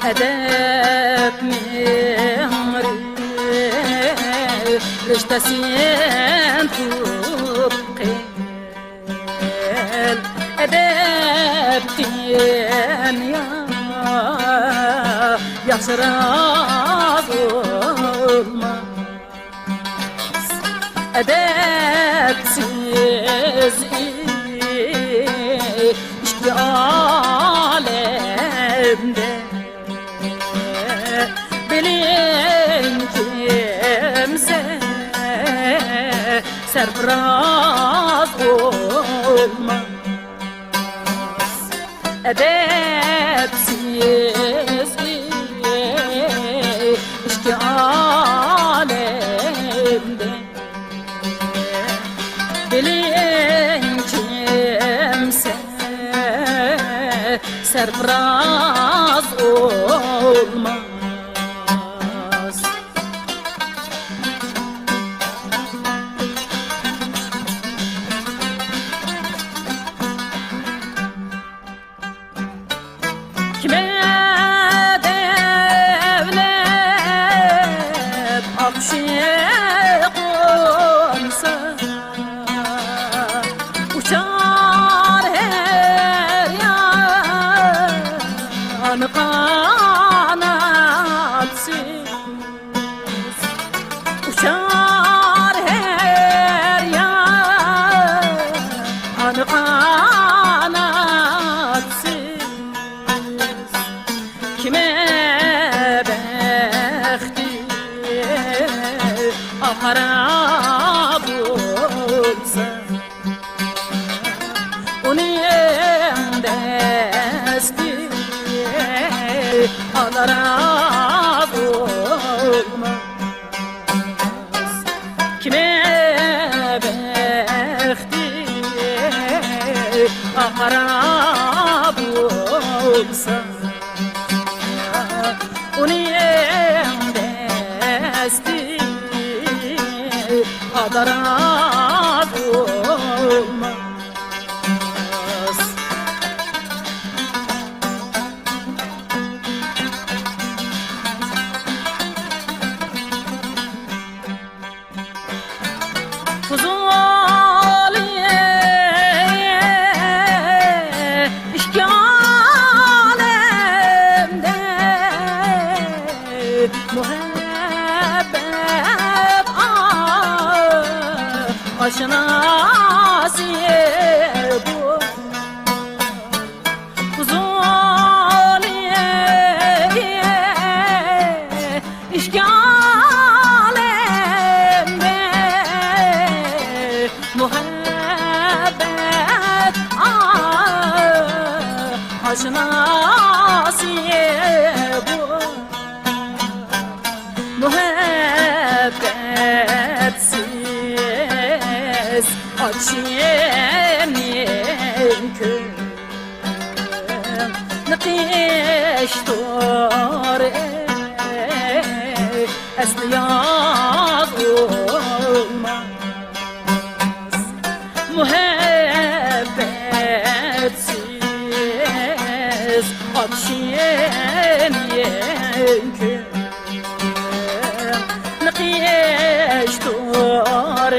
أدب مهري رشتا سين تبقي أدب تين يا شراط الماس أدب سيزي اشتي عالمده بلين كمسه سرفراز olmaz edep siyasi işte alemde bilin kimse serfraz olmaz. Kime devlet akşe konsa uçar her yan kanatsız uçar her yan kanatsız kime bəxti aparab olsa onun dəsti alarab olmaz kime bəxti aparab olsa onun dəsti adarab olmaz. Fuzuliye işgalemde muhabbet aşinası bu Fuzuliye işgalemde muhabbet aşinası bu muhabbetsiz açayım mümkün nıkış doğru esli yaz olmaz muhabbetsiz açayım mümkün نقيشتور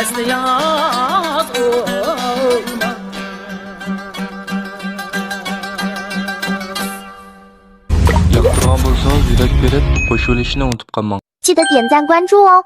أسلياط Yoqtirgan bo'lsangiz yurak berib, qo'shilishni unutib qolmang. 记得点赞关注哦。